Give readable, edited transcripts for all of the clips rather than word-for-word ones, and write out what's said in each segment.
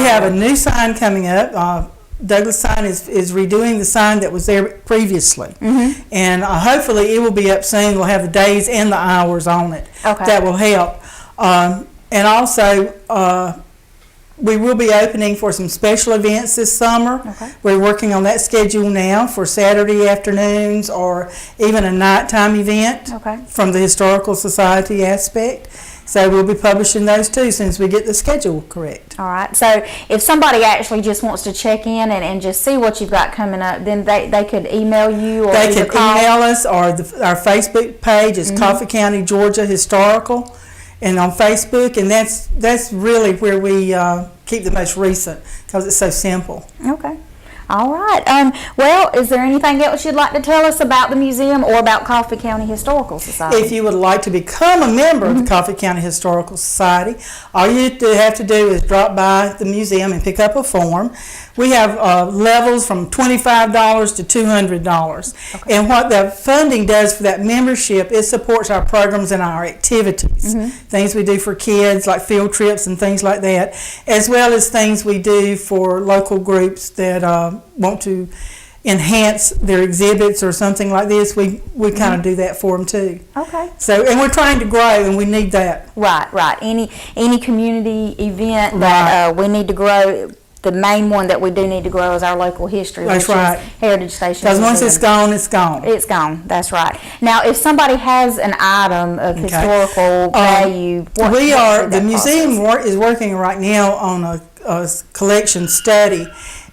have a new sign coming up. Douglas Sign is redoing the sign that was there previously. And hopefully it will be up soon. We'll have the days and the hours on it. Okay. That will help. And also, we will be opening for some special events this summer. Okay. We're working on that schedule now for Saturday afternoons or even a nighttime event from the Historical Society aspect. So we'll be publishing those too as soon as we get the schedule correct. All right. So if somebody actually just wants to check in and just see what you've got coming up, then they could email you or they could call. Email us, or our Facebook page is Coffee County, Georgia Historical, and on Facebook, and that's really where we keep the most recent because it's so simple. Okay. All right. Well, is there anything else you'd like to tell us about the museum or about Coffee County Historical Society? If you would like to become a member of the Coffee County Historical Society, all you have to do is drop by the museum and pick up a form. We have levels from $25 to $200. Okay. And what the funding does for that membership, it supports our programs and our activities. Things we do for kids, like field trips and things like that, as well as things we do for local groups that want to enhance their exhibits or something like this. We kind of do that for them too. Okay. So, and we're trying to grow, and we need that. Right. Any community event that we need to grow. The main one that we do need to grow is our local history, That's which right. is Heritage Station. Because once it's gone, it's gone. It's gone. That's right. Now, if somebody has an item of historical value, the museum is working right now on a collection study,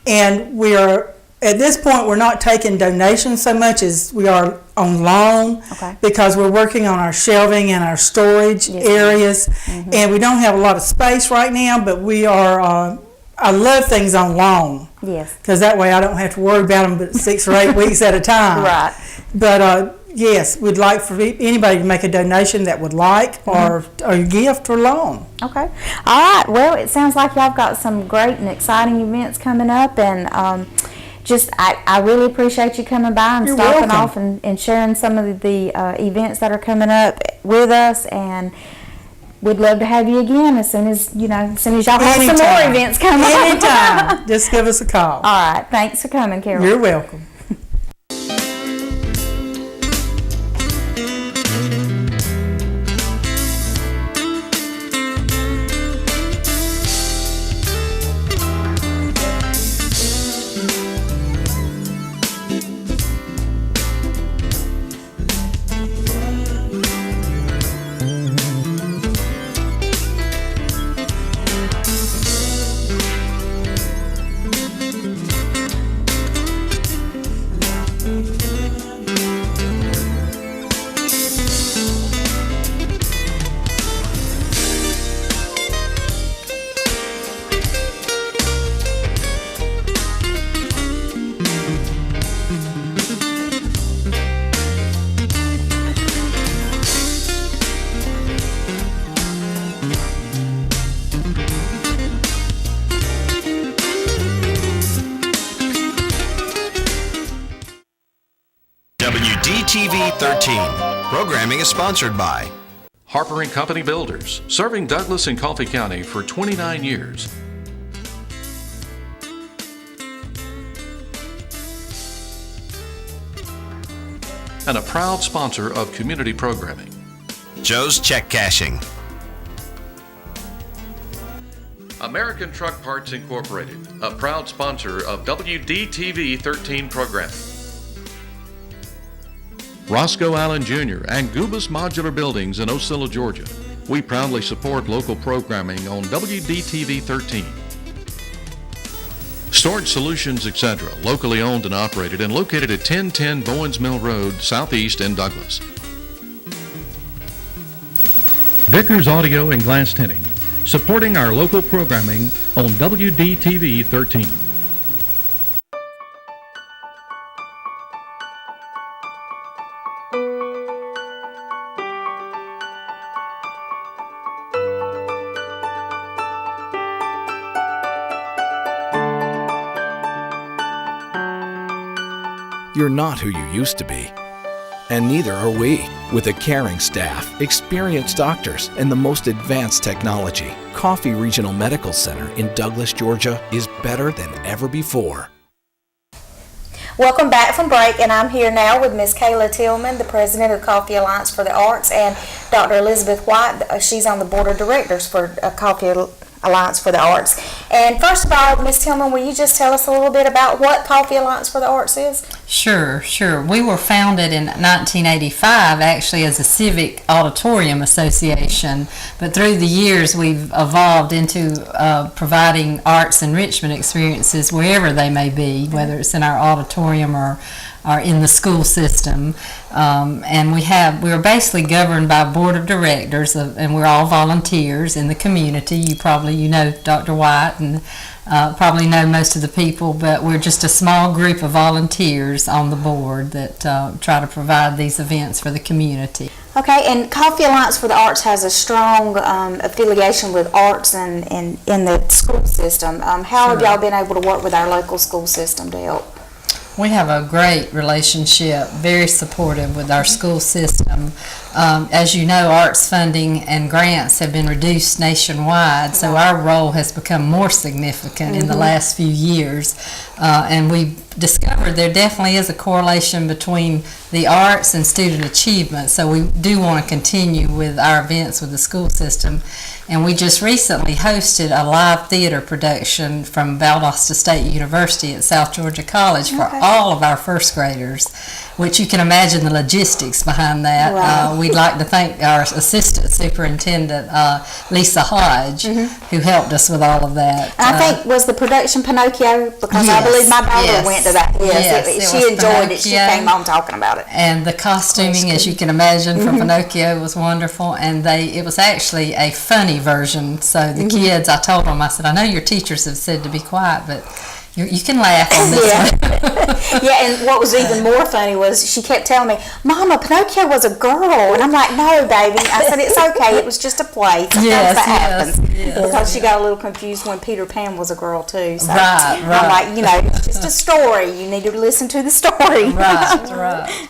and we are at this point we're not taking donations so much as we are on loan because we're working on our shelving and our storage areas, and we don't have a lot of space right now, but we are. I love things on loan. Yes. Because that way I don't have to worry about them but 6 or 8 weeks at a time. Right. But yes, we'd like for anybody to make a donation that would like, or a gift or loan. Okay. All right. Well, it sounds like y'all got some great and exciting events coming up, and I really appreciate you coming by and stopping off and sharing some of the events that are coming up with us, and we'd love to have you again as soon as y'all have some more events coming up. Anytime. Just give us a call. All right. Thanks for coming, Carol. You're welcome. WDTV 13. Programming is sponsored by Harper & Company Builders, serving Douglas and Coffee County for 29 years. And a proud sponsor of community programming. Joe's Check Cashing. American Truck Parts Incorporated, a proud sponsor of WDTV 13 programming. Roscoe Allen Jr. and Gubas Modular Buildings in Ocilla, Georgia. We proudly support local programming on WDTV 13. Storage Solutions, etc., locally owned and operated and located at 1010 Bowens Mill Road, Southeast in Douglas. Vickers Audio and Glass Tinting, supporting our local programming on WDTV 13. You're not who you used to be. And neither are we. With a caring staff, experienced doctors, and the most advanced technology, Coffee Regional Medical Center in Douglas, Georgia is better than ever before. Welcome back from break, and I'm here now with Ms. Kayla Tillman, the president of Coffee Alliance for the Arts, and Dr. Elizabeth White. She's on the board of directors for Coffee Alliance for the Arts. And first of all, Ms. Tillman, will you just tell us a little bit about what Coffee Alliance for the Arts is? Sure. We were founded in 1985 actually as a civic auditorium association, but through the years we've evolved into providing arts enrichment experiences wherever they may be, whether it's in our auditorium or in the school system. And we're basically governed by a board of directors, and we're all volunteers in the community. You know Dr. White and probably know most of the people, but we're just a small group of volunteers on the board that try to provide these events for the community. Okay, and Coffee Alliance for the Arts has a strong affiliation with arts and in the school system. How have y'all been able to work with our local school system to help? We have a great relationship, very supportive with our school system. As you know, arts funding and grants have been reduced nationwide, so our role has become more significant in the last few years. And we discovered there definitely is a correlation between the arts and student achievement, so we do want to continue with our events with the school system. And we just recently hosted a live theater production from Valdosta State University at South Georgia College for all of our first graders, which you can imagine the logistics behind that. Right. We'd like to thank our assistant superintendent, Lisa Hodge, who helped us with all of that. I think, was the production Pinocchio? Because I believe my daughter went to that. Yes, she enjoyed it. She came home talking about it. And the costuming, as you can imagine, for Pinocchio was wonderful. And it was actually a funny version. So the kids, I told them, I said, I know your teachers have said to be quiet, but you can laugh on this one. Yeah, and what was even more funny was she kept telling me, Mama, Pinocchio was a girl. And I'm like, no, baby. I said, it's okay. It was just a play. Sometimes that happens. Yes. Because she got a little confused when Peter Pan was a girl, too. So right. I'm like, it's just a story. You need to listen to the story. Right.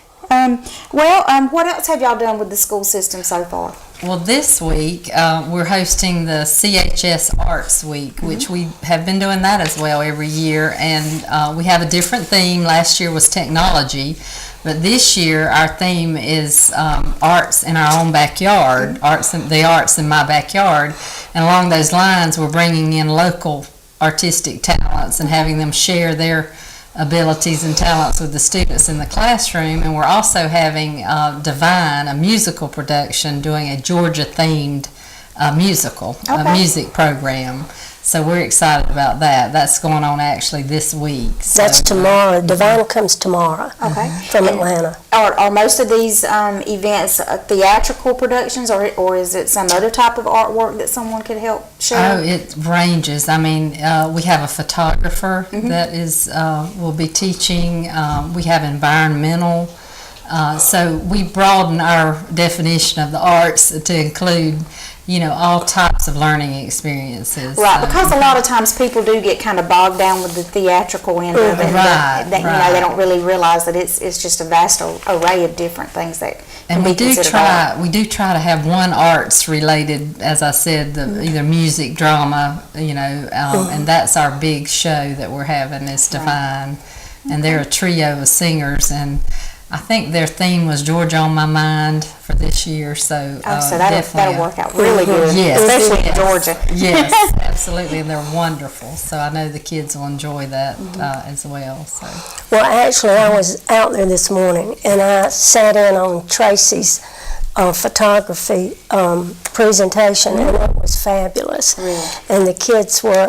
What else have y'all done with the school system so far? Well, this week we're hosting the CHS Arts Week, which we have been doing that as well every year, and we have a different theme. Last year was technology, but this year our theme is arts in our own backyard, the arts in my backyard, and along those lines we're bringing in local artistic talents and having them share their abilities and talents with the students in the classroom. And we're also having Divine, a musical production, doing a Georgia-themed musical, a music program. So we're excited about that. That's going on actually this week. So, that's tomorrow. Divine comes tomorrow from Atlanta. Are most of these events theatrical productions, or is it some other type of artwork that someone could help share? Oh, it ranges. I mean, we have a photographer that will be teaching. We have environmental. So we broaden our definition of the arts to include, all types of learning experiences. Right, because a lot of times people do get kind of bogged down with the theatrical end of it. Right. They don't really realize that it's just a vast array of different things that can be considered art. We do try to have one arts related, as I said, either music, drama, and that's our big show that we're having is Divine. And they're a trio of singers, and I think their theme was Georgia on My Mind for this year, so that'll work out really good, especially in Georgia. Yes, absolutely, and they're wonderful. So I know the kids will enjoy that as well. So. Well, actually, I was out there this morning, and I sat in on Tracy's photography presentation, and it was fabulous. Really? And the kids were,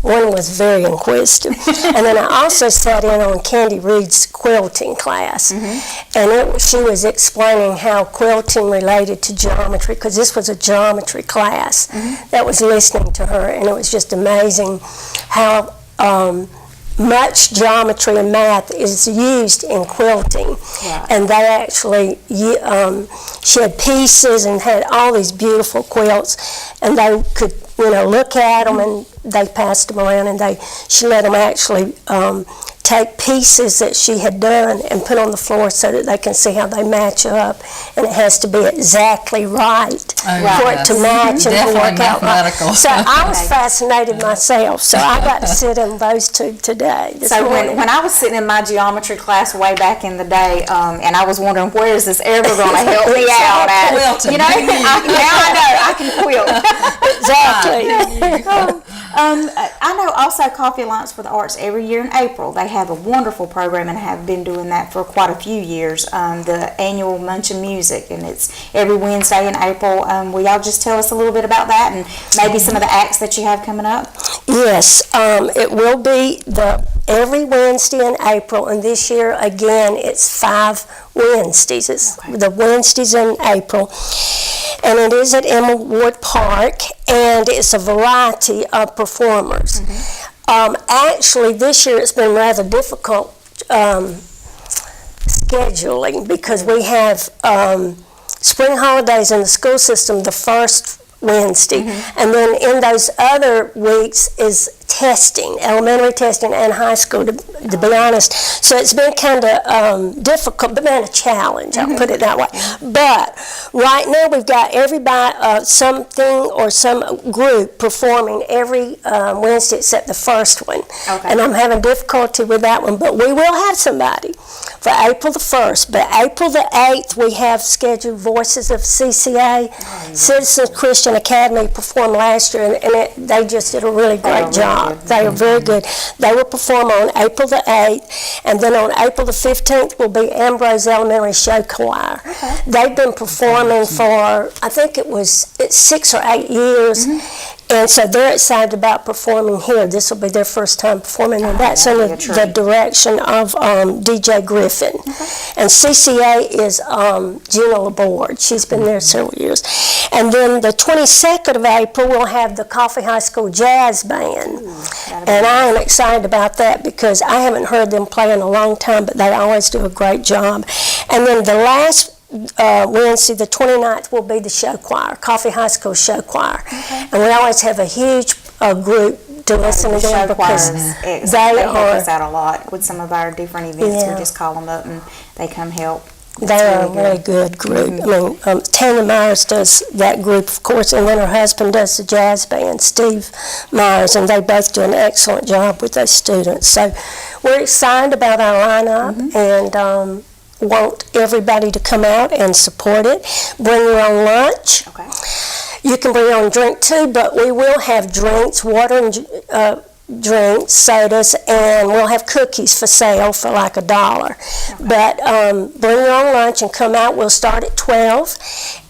one was very inquisitive. And then I also sat in on Candy Reed's quilting class. And she was explaining how quilting related to geometry, because this was a geometry class that was listening to her, and it was just amazing how much geometry and math is used in quilting. Right. And they actually, she had pieces and had all these beautiful quilts, and they could, look at them, and they passed them around, and she let them actually take pieces that she had done and put on the floor so that they can see how they match up, and it has to be exactly right for it to match and to Definitely work out right. mathematical. So I was fascinated myself, so I got to sit in those two today. this So morning. when I was sitting in my geometry class way back in the day, and I was wondering, where is this ever going to help me out at? Quilting. You know, now I know I can quilt. Exactly. I know also Coffee Alliance for the Arts every year in April. They have a wonderful program and have been doing that for quite a few years. The annual Munchin Music, and it's every Wednesday in April. Will y'all just tell us a little bit about that and maybe some of the acts that you have coming up? Yes, it will be every Wednesday in April, and this year again it's 5 Wednesdays. It's the Wednesdays in April, and it is at Emma Ward Park, and it's a variety of performers. Actually, this year it's been rather difficult scheduling because we have spring holidays in the school system the first Wednesday, and then in those other weeks is testing, elementary testing and high school, to be honest. So it's been kind of difficult, but been a challenge, I'll put it that way. But right now we've got everybody, something or some group performing every Wednesday except the first one. And I'm having difficulty with that one, but we will have somebody for April the 1st. But April the 8th we have scheduled Voices of CCA. Citizens Christian Academy performed last year, and they just did a really great job. They are very good. They will perform on April the 8th, and then on April the 15th will be Ambrose Elementary Show Choir. They've been performing for, I think it's 6 or 8 years, and so they're excited about performing here. This will be their first time performing, and that's under the direction of DJ Griffin. And CCA is Gina Laborde. She's been there several years. And then the 22nd of April, we'll have the Coffee High School Jazz Band. And I am excited about that because I haven't heard them play in a long time, but they always do a great job. And then the last Wednesday, the 29th, will be the show choir, Coffee High School Show Choir. And we always have a huge group to listen to them because they help are. us out a lot with some of our different events. We just call them up and they come help. They are a really good group. I mean, Tanya Myers does that group, of course, and then her husband does the jazz band, Steve Myers, and they both do an excellent job with those students. So we're excited about our lineup and want everybody to come out and support it. Bring your own lunch. You can bring your own drink too, but we will have drinks, water and drinks, sodas, and we'll have cookies for sale for like $1. But bring your own lunch and come out. We'll start at 12,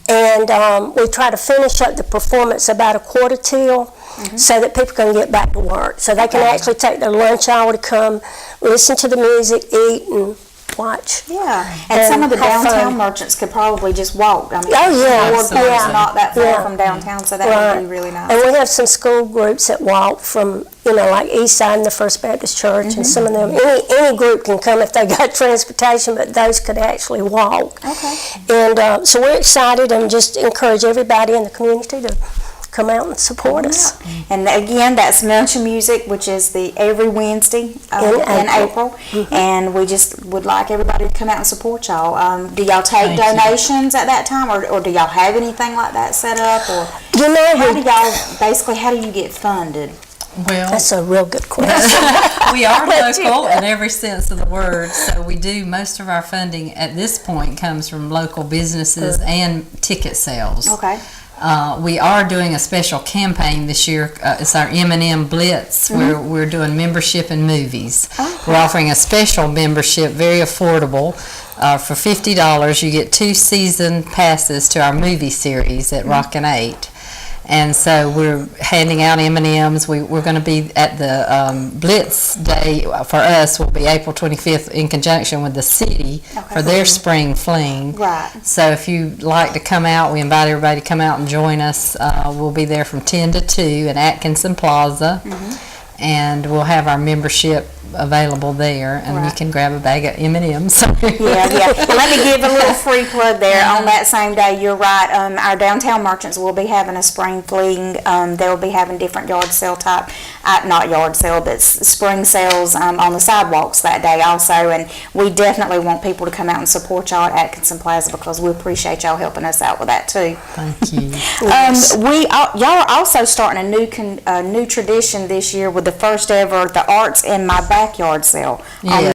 and we try to finish up the performance about 1:45 so that people can get back to work. So they can actually take their lunch hour to come, listen to the music, eat, and watch. And some of the downtown merchants could probably just walk. I mean, Ward Park is not that far from downtown, so that would be really nice. And we have some school groups that walk from, like East Side and the First Baptist Church, and some of them. Any group can come if they got transportation, but those could actually walk. And so we're excited and just encourage everybody in the community to come out and support us. And again, that's Munchin Music, which is every Wednesday in April. And we just would like everybody to come out and support y'all. Do y'all take donations at that time, or do y'all have anything like that set up? Or how do you get funded? Well, that's a real good question. We are local in every sense of the word, so we do most of our funding at this point comes from local businesses and ticket sales. We are doing a special campaign this year. It's our M&M Blitz, where we're doing membership in movies. We're offering a special membership, very affordable. For $50, you get 2 season passes to our movie series at Rockin' 8. And so we're handing out M&Ms. We're going to be at the Blitz Day for us will be April 25th in conjunction with the city for their spring fling. So if you'd like to come out, we invite everybody to come out and join us. We'll be there from 10 to 2 in Atkinson Plaza. And we'll have our membership available there, and you Right. can grab a bag of M&Ms. Yeah, yeah. And let me give a little free plug there. On that same day, you're right, our downtown merchants will be having a spring fling. They'll be having different yard sale type, not yard sale, but spring sales on the sidewalks that day also. And we definitely want people to come out and support y'all at Atkinson Plaza because we appreciate y'all helping us out with that too. Thank you. Y'all are also starting a new tradition this year with the first ever The Arts in My Backyard sale on Yes.